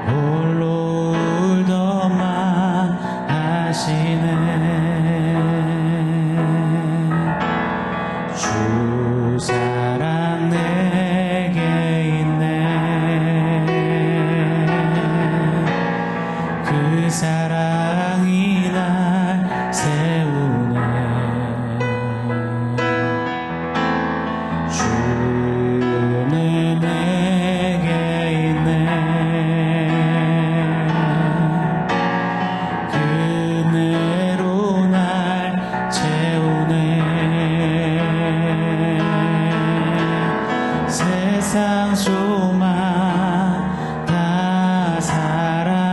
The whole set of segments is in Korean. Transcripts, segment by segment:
홀로 울더만 하시네. 주 사랑 내게 있네. 그 사랑이 날 세우네. 주는 내게 있네. 그네로 날 채우네. 세상 소망 다 사라져가도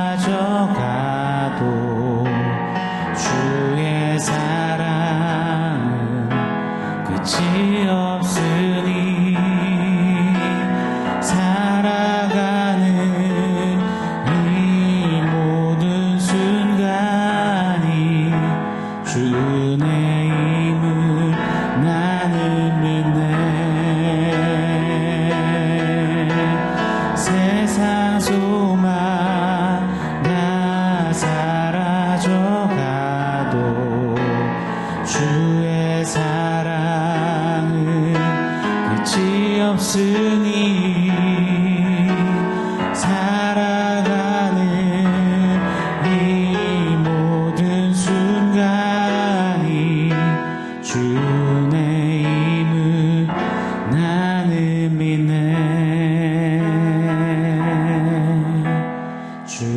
주의 사랑은 끝이 없으니 살아가는 이 모든 순간이 주의 힘을 나는 믿네. 세상 소망 다 사라져가도 주의 사랑은 끝이 없으니 살아가는 이 모든 순간이 주의 힘을 나는 믿네. 주의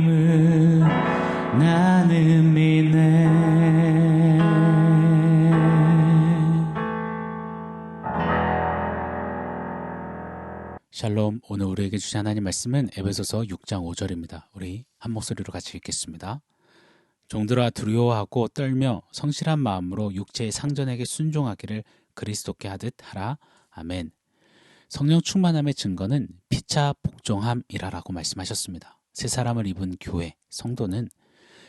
힘을 나는 믿네. 샬롬. 오늘 우리에게 주신 하나님 말씀은 에베소서 6장 5절입니다. 우리 한 목소리로 같이 읽겠습니다. 종들아 두려워하고 떨며 성실한 마음으로 육체의 상전에게 순종하기를 그리스도께 하듯 하라. 아멘. 성령 충만함의 증거는 피차 복종함이라라고 말씀하셨습니다. 새 사람을 입은 교회, 성도는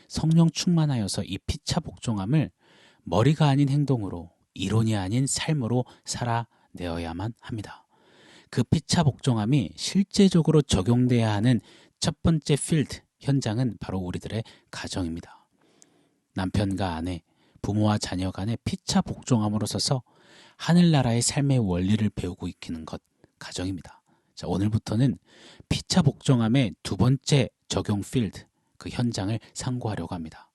성령 충만하여서 이 피차 복종함을 머리가 아닌 행동으로, 이론이 아닌 삶으로 살아내어야만 합니다. 그 피차 복종함이 실제적으로 적용돼야 하는 첫 번째 필드, 현장은 바로 우리들의 가정입니다. 남편과 아내, 부모와 자녀 간의 피차 복종함으로 서서 하늘나라의 삶의 원리를 배우고 익히는 것, 가정입니다. 자, 오늘부터는 피차 복종함의 두 번째 적용 필드, 그 현장을 상고하려고 합니다.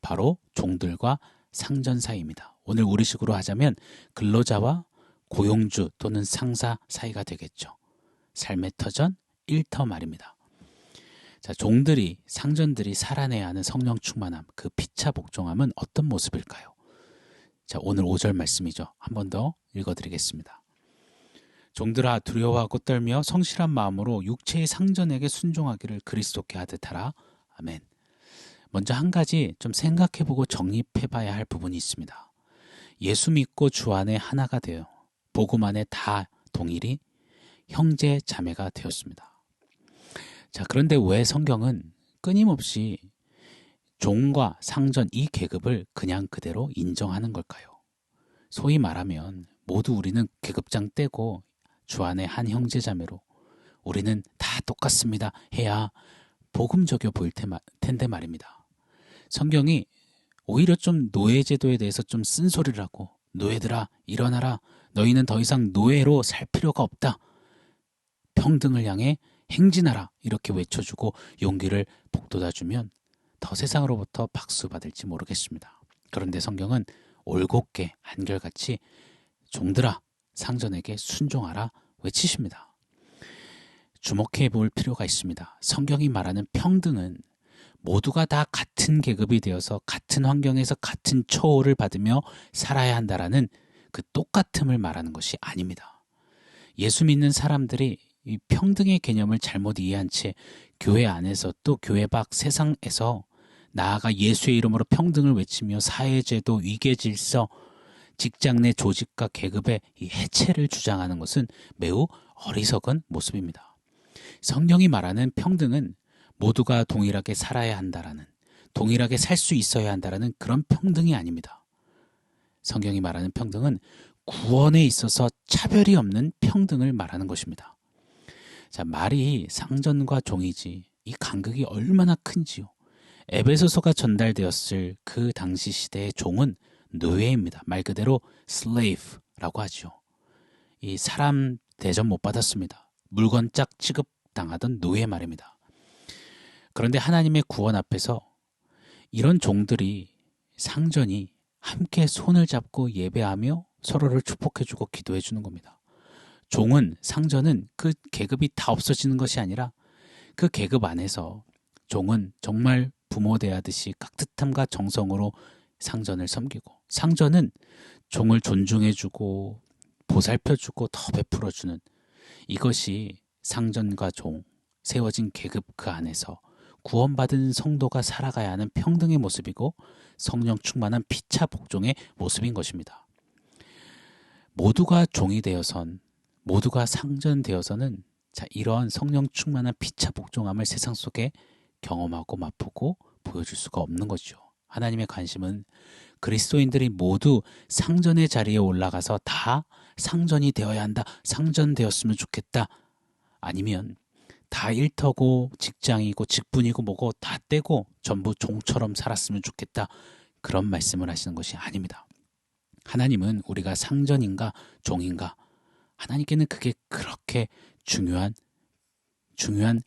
바로 종들과 상전 사이입니다. 오늘 우리식으로 하자면 근로자와 고용주 또는 상사 사이가 되겠죠. 삶의 터전, 일터 말입니다. 자, 종들이, 상전들이 살아내야 하는 성령 충만함, 그 피차 복종함은 어떤 모습일까요? 자, 오늘 5절 말씀이죠. 한 번 더 읽어드리겠습니다. 종들아 두려워하고 떨며 성실한 마음으로 육체의 상전에게 순종하기를 그리스도께 하듯 하라. 아멘. 먼저 한 가지 좀 생각해보고 정립해봐야 할 부분이 있습니다. 예수 믿고 주 안에 하나가 되어 복음 안에 다 동일히 형제 자매가 되었습니다. 자, 그런데 왜 성경은 끊임없이 종과 상전 이 계급을 그냥 그대로 인정하는 걸까요? 소위 말하면 모두 우리는 계급장 떼고 주 안에 한 형제 자매로 우리는 다 똑같습니다 해야 복음적이어 보일 텐데 말입니다. 성경이 오히려 좀 노예제도에 대해서 좀 쓴소리를 하고, 노예들아 일어나라, 너희는 더 이상 노예로 살 필요가 없다, 평등을 향해 행진하라, 이렇게 외쳐주고 용기를 북돋아주면 더 세상으로부터 박수 받을지 모르겠습니다. 그런데 성경은 올곧게 한결같이 종들아 상전에게 순종하라 외치십니다. 주목해 볼 필요가 있습니다. 성경이 말하는 평등은 모두가 다 같은 계급이 되어서 같은 환경에서 같은 처우를 받으며 살아야 한다라는 그 똑같음을 말하는 것이 아닙니다. 예수 믿는 사람들이 이 평등의 개념을 잘못 이해한 채 교회 안에서 또 교회 밖 세상에서 나아가 예수의 이름으로 평등을 외치며 사회제도, 위계질서, 직장 내 조직과 계급의 이 해체를 주장하는 것은 매우 어리석은 모습입니다. 성경이 말하는 평등은 모두가 동일하게 살아야 한다라는, 동일하게 살 수 있어야 한다라는 그런 평등이 아닙니다. 성경이 말하는 평등은 구원에 있어서 차별이 없는 평등을 말하는 것입니다. 자, 말이 상전과 종이지 이 간극이 얼마나 큰지요. 에베소서가 전달되었을 그 당시 시대의 종은 노예입니다. 말 그대로 slave라고 하죠. 이 사람 대접 못 받았습니다. 물건짝 취급당하던 노예 말입니다. 그런데 하나님의 구원 앞에서 이런 종들이 상전이 함께 손을 잡고 예배하며 서로를 축복해주고 기도해주는 겁니다. 종은 상전은 그 계급이 다 없어지는 것이 아니라 그 계급 안에서 종은 정말 부모 대하듯이 깍듯함과 정성으로 상전을 섬기고 상전은 종을 존중해주고 보살펴주고 더 베풀어주는 이것이 상전과 종 세워진 계급 그 안에서 구원받은 성도가 살아가야 하는 평등의 모습이고 성령 충만한 피차 복종의 모습인 것입니다. 모두가 종이 되어선 모두가 상전되어서는 자, 이러한 성령 충만한 피차 복종함을 세상 속에 경험하고 맛보고 보여줄 수가 없는 거죠. 하나님의 관심은 그리스도인들이 모두 상전의 자리에 올라가서 다 상전이 되어야 한다. 상전되었으면 좋겠다. 아니면 다 일터고 직장이고 직분이고 뭐고 다 떼고 전부 종처럼 살았으면 좋겠다. 그런 말씀을 하시는 것이 아닙니다. 하나님은 우리가 상전인가 종인가 하나님께는 그게 그렇게 중요한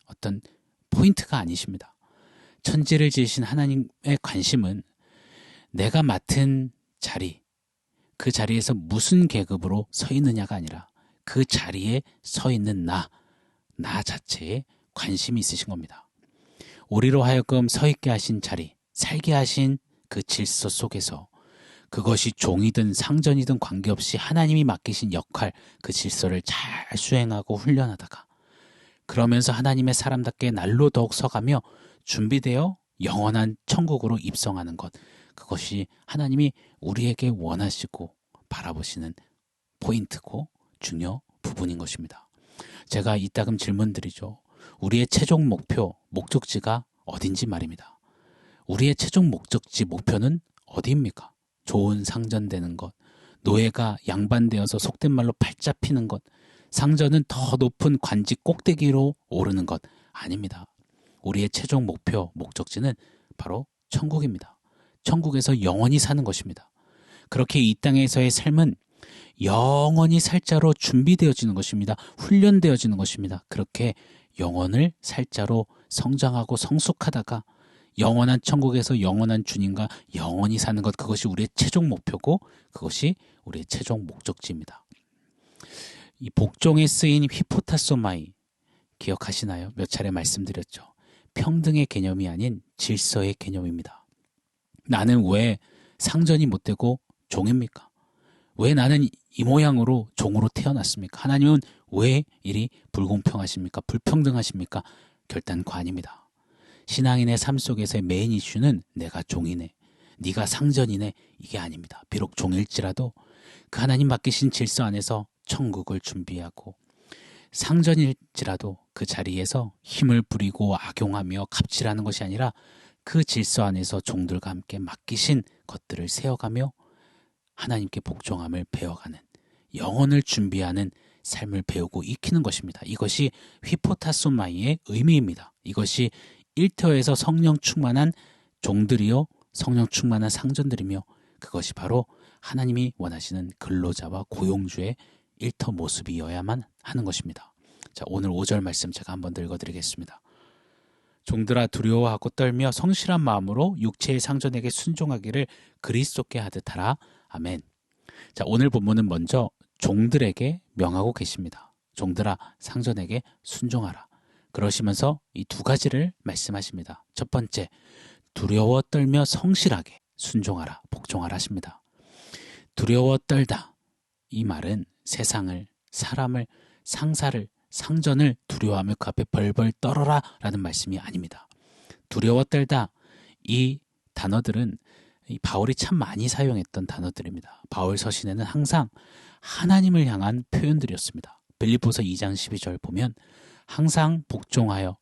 어떤 포인트가 아니십니다. 천지를 지으신 하나님의 관심은 내가 맡은 자리, 그 자리에서 무슨 계급으로 서 있느냐가 아니라 그 자리에 서 있는 나 자체에 관심이 있으신 겁니다. 우리로 하여금 서 있게 하신 자리, 살게 하신 그 질서 속에서 그것이 종이든 상전이든 관계없이 하나님이 맡기신 역할, 그 질서를 잘 수행하고 훈련하다가 그러면서 하나님의 사람답게 날로 더욱 서가며 준비되어 영원한 천국으로 입성하는 것, 그것이 하나님이 우리에게 원하시고 바라보시는 포인트고 중요 부분인 것입니다. 제가 이따금 질문드리죠. 우리의 최종 목표, 목적지가 어딘지 말입니다. 우리의 최종 목적지, 목표는 어디입니까? 좋은 상전되는 것, 노예가 양반되어서 속된 말로 팔자 피는 것, 상전은 더 높은 관직 꼭대기로 오르는 것 아닙니다. 우리의 최종 목표, 목적지는 바로 천국입니다. 천국에서 영원히 사는 것입니다. 그렇게 이 땅에서의 삶은 영원히 살 자로 준비되어지는 것입니다. 훈련되어지는 것입니다. 그렇게 영원을 살 자로 성장하고 성숙하다가 영원한 천국에서 영원한 주님과 영원히 사는 것, 그것이 우리의 최종 목표고 그것이 우리의 최종 목적지입니다. 이 복종에 쓰인 휘포타소마이 기억하시나요? 몇 차례 말씀드렸죠. 평등의 개념이 아닌 질서의 개념입니다. 나는 왜 상전이 못 되고 종입니까? 왜 나는 이 모양으로 종으로 태어났습니까? 하나님은 왜 이리 불공평하십니까? 불평등하십니까? 결단코 아닙니다. 신앙인의 삶 속에서의 메인 이슈는 내가 종이네, 네가 상전이네, 이게 아닙니다. 비록 종일지라도 그 하나님 맡기신 질서 안에서 천국을 준비하고 상전일지라도 그 자리에서 힘을 부리고 악용하며 갑질하는 것이 아니라 그 질서 안에서 종들과 함께 맡기신 것들을 세워가며 하나님께 복종함을 배워가는 영혼을 준비하는 삶을 배우고 익히는 것입니다. 이것이 휘포타소마이의 의미입니다. 이것이 일터에서 성령 충만한 종들이요 성령 충만한 상전들이며 그것이 바로 하나님이 원하시는 근로자와 고용주의 일터 모습이어야만 하는 것입니다. 자, 오늘 5절 말씀 제가 한번 더 읽어드리겠습니다. 종들아 두려워하고 떨며 성실한 마음으로 육체의 상전에게 순종하기를 그리스도께 하듯 하라. 아멘. 자, 오늘 본문은 먼저 종들에게 명하고 계십니다. 종들아 상전에게 순종하라. 그러시면서 이 두 가지를 말씀하십니다. 첫 번째, 두려워 떨며 성실하게 순종하라, 복종하라 하십니다. 두려워 떨다. 이 말은 세상을, 사람을, 상사를, 상전을 두려워하며 그 앞에 벌벌 떨어라 라는 말씀이 아닙니다. 두려워 떨다. 이 단어들은 바울이 참 많이 사용했던 단어들입니다. 바울 서신에는 항상 하나님을 향한 표현들이었습니다. 빌립보서 2장 12절 보면 항상 복종하여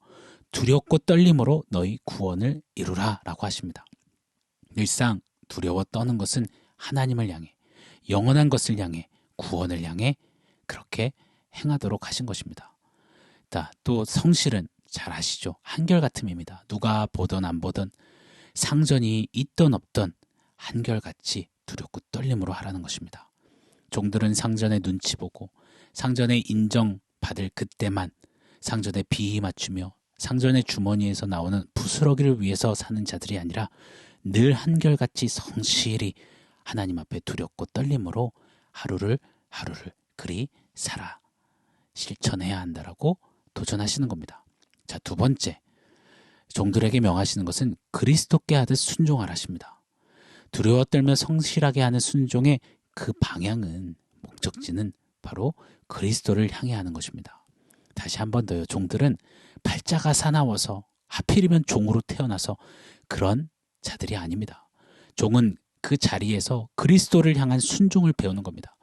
두렵고 떨림으로 너희 구원을 이루라 라고 하십니다. 늘상 두려워 떠는 것은 하나님을 향해, 영원한 것을 향해, 구원을 향해 그렇게 행하도록 하신 것입니다. 또 성실은 잘 아시죠? 한결같음입니다. 누가 보든 안 보든 상전이 있든 없든 한결같이 두렵고 떨림으로 하라는 것입니다. 종들은 상전의 눈치 보고 상전의 인정받을 그때만 상전의 비위 맞추며 상전의 주머니에서 나오는 부스러기를 위해서 사는 자들이 아니라 늘 한결같이 성실히 하나님 앞에 두렵고 떨림으로 하루를 그리 살아 실천해야 한다라고 도전하시는 겁니다. 자, 두 번째, 종들에게 명하시는 것은 그리스도께 하듯 순종하라십니다. 두려워 떨며 성실하게 하는 순종의 그 방향은, 목적지는 바로 그리스도를 향해 하는 것입니다. 다시 한 번 더요. 종들은 팔자가 사나워서 하필이면 종으로 태어나서 그런 자들이 아닙니다. 종은 그 자리에서 그리스도를 향한 순종을 배우는 겁니다.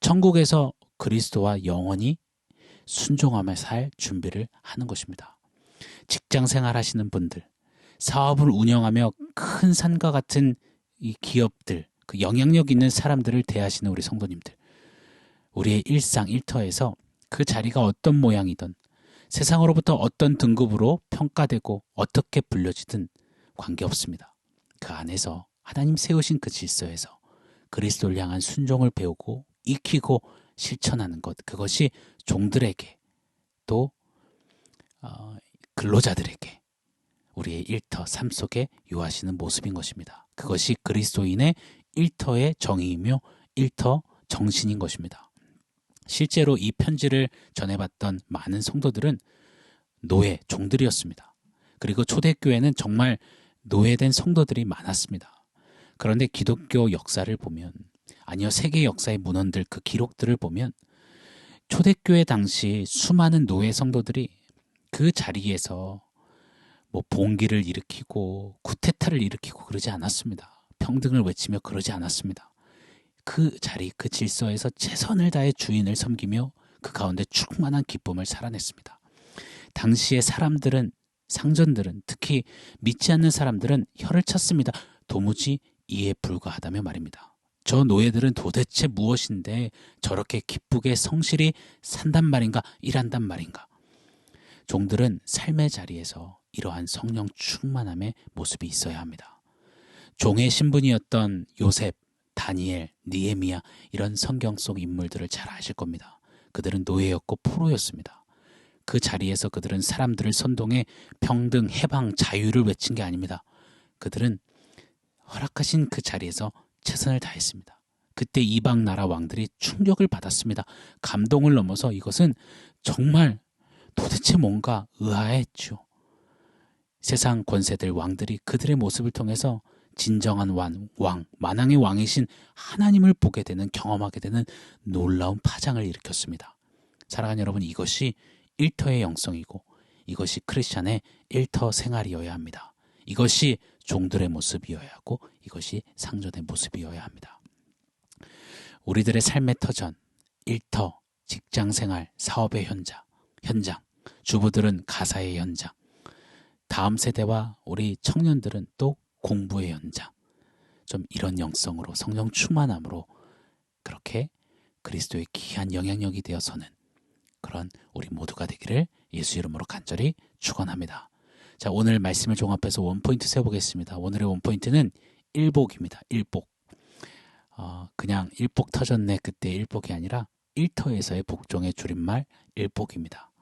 천국에서 그리스도와 영원히 순종하며 살 준비를 하는 것입니다. 직장 생활하시는 분들, 사업을 운영하며 큰 산과 같은 이 기업들, 그 영향력 있는 사람들을 대하시는 우리 성도님들, 우리의 일상 일터에서 그 자리가 어떤 모양이든 세상으로부터 어떤 등급으로 평가되고 어떻게 불려지든 관계없습니다. 그 안에서 하나님 세우신 그 질서에서 그리스도를 향한 순종을 배우고 익히고 실천하는 것, 그것이 종들에게 또 근로자들에게 우리의 일터, 삶 속에 요하시는 모습인 것입니다. 그것이 그리스도인의 일터의 정의이며 일터 정신인 것입니다. 실제로 이 편지를 전해봤던 많은 성도들은 노예, 종들이었습니다. 그리고 초대교회는 정말 노예된 성도들이 많았습니다. 그런데 기독교 역사를 보면, 아니요, 세계 역사의 문헌들, 그 기록들을 보면 초대교회 당시 수많은 노예 성도들이 그 자리에서 뭐 봉기를 일으키고 쿠데타를 일으키고 그러지 않았습니다. 평등을 외치며 그러지 않았습니다. 그 자리, 그 질서에서 최선을 다해 주인을 섬기며 그 가운데 충만한 기쁨을 살아냈습니다. 당시의 사람들은, 상전들은, 특히 믿지 않는 사람들은 혀를 찼습니다. 도무지 이해 불가하다며 말입니다. 저 노예들은 도대체 무엇인데 저렇게 기쁘게 성실히 산단 말인가, 일한단 말인가. 종들은 삶의 자리에서 이러한 성령 충만함의 모습이 있어야 합니다. 종의 신분이었던 요셉, 다니엘, 느헤미야, 이런 성경 속 인물들을 잘 아실 겁니다. 그들은 노예였고 포로였습니다. 그 자리에서 그들은 사람들을 선동해 평등, 해방, 자유를 외친 게 아닙니다. 그들은 허락하신 그 자리에서 최선을 다했습니다. 그때 이방 나라 왕들이 충격을 받았습니다. 감동을 넘어서 이것은 정말 도대체 뭔가 의아했죠. 세상 권세들, 왕들이 그들의 모습을 통해서 진정한 왕, 만왕의 왕이신 하나님을 보게 되는, 경험하게 되는 놀라운 파장을 일으켰습니다. 사랑하는 여러분, 이것이 일터의 영성이고 이것이 크리스찬의 일터 생활이어야 합니다. 이것이 종들의 모습이어야 하고 이것이 상전의 모습이어야 합니다. 우리들의 삶의 터전, 일터, 직장생활, 사업의 현장, 주부들은 가사의 현장, 다음 세대와 우리 청년들은 또 공부의 현장, 좀 이런 영성으로, 성령 충만함으로 그렇게 그리스도의 귀한 영향력이 되어서는 그런 우리 모두가 되기를 예수 이름으로 간절히 축원합니다. 자, 오늘 말씀을 종합해서 원포인트 세워보겠습니다. 오늘의 원포인트는 일복입니다. 일복. 그냥 일복 터졌네, 그때 일복이 아니라 일터에서의 복종의 줄임말 일복입니다.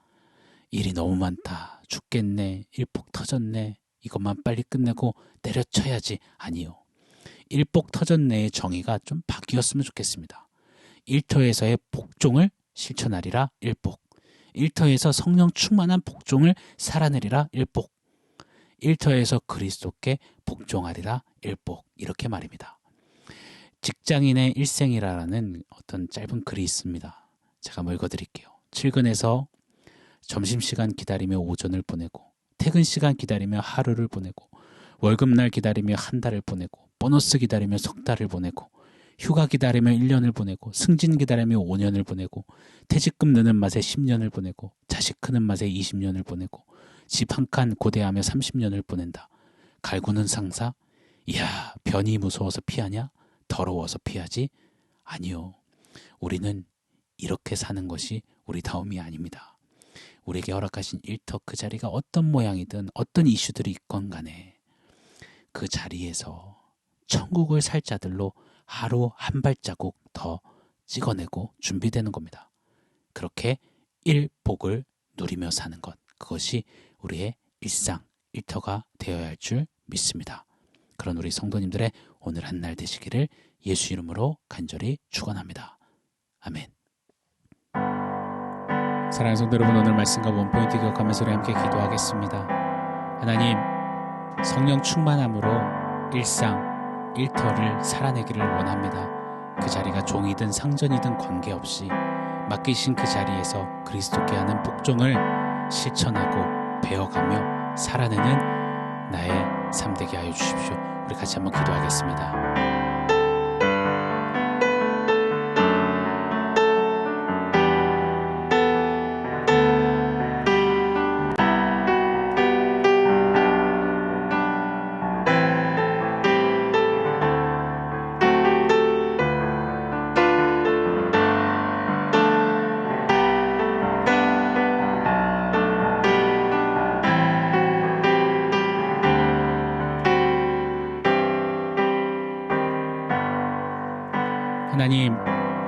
일이 너무 많다, 죽겠네, 일복 터졌네, 이것만 빨리 끝내고 때려쳐야지. 아니요. 일복 터졌네의 정의가 좀 바뀌었으면 좋겠습니다. 일터에서의 복종을 실천하리라 일복. 일터에서 성령 충만한 복종을 살아내리라 일복. 일터에서 그리스도께 복종하리라 일복. 이렇게 말입니다. 직장인의 일생이라는 어떤 짧은 글이 있습니다. 제가 한번 읽어드릴게요. 출근해서 점심시간 기다리며 오전을 보내고, 퇴근시간 기다리며 하루를 보내고, 월급날 기다리며 한 달을 보내고, 보너스 기다리며 석 달을 보내고, 휴가 기다리며 1년을 보내고, 승진 기다리며 5년을 보내고, 퇴직금 느는 맛에 10년을 보내고, 자식 크는 맛에 20년을 보내고, 집 한 칸 고대하며 30년을 보낸다. 갈구는 상사, 이야, 변이 무서워서 피하냐? 더러워서 피하지? 아니요. 우리는 이렇게 사는 것이 우리다움이 아닙니다. 우리에게 허락하신 일터 그 자리가 어떤 모양이든 어떤 이슈들이 있건 간에 그 자리에서 천국을 살 자들로 하루 한 발자국 더 찍어내고 준비되는 겁니다. 그렇게 일복을 누리며 사는 것, 그것이 우리의 일상, 일터가 되어야 할 줄 믿습니다. 그런 우리 성도님들의 오늘 한 날 되시기를 예수 이름으로 간절히 축원합니다. 아멘. 사랑하는 성도 여러분, 오늘 말씀과 원포인트 기억하면서 우리 함께 기도하겠습니다. 하나님, 성령 충만함으로 일상, 일터를 살아내기를 원합니다. 그 자리가 종이든 상전이든 관계없이 맡기신 그 자리에서 그리스도께 하는 복종을 실천하고 배워가며 살아내는 나의 삶 되게 하여 주십시오. 우리 같이 한번 기도하겠습니다.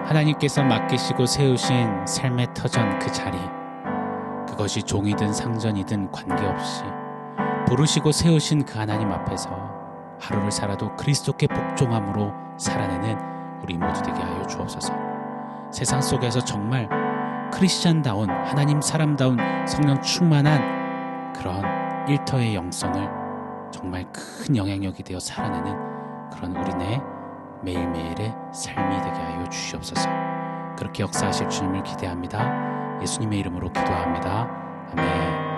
하나님께서 맡기시고 세우신 삶의 터전 그 자리, 그것이 종이든 상전이든 관계없이 부르시고 세우신 그 하나님 앞에서 하루를 살아도 그리스도께 복종함으로 살아내는 우리 모두 되게 하여 주옵소서. 세상 속에서 정말 크리스찬다운, 하나님 사람다운, 성령 충만한 그런 일터의 영성을 정말 큰 영향력이 되어 살아내는 그런 우리네 매일매일의 삶이 되게 하여 주시옵소서. 그렇게 역사하실 주님을 기대합니다. 예수님의 이름으로 기도합니다. 아멘.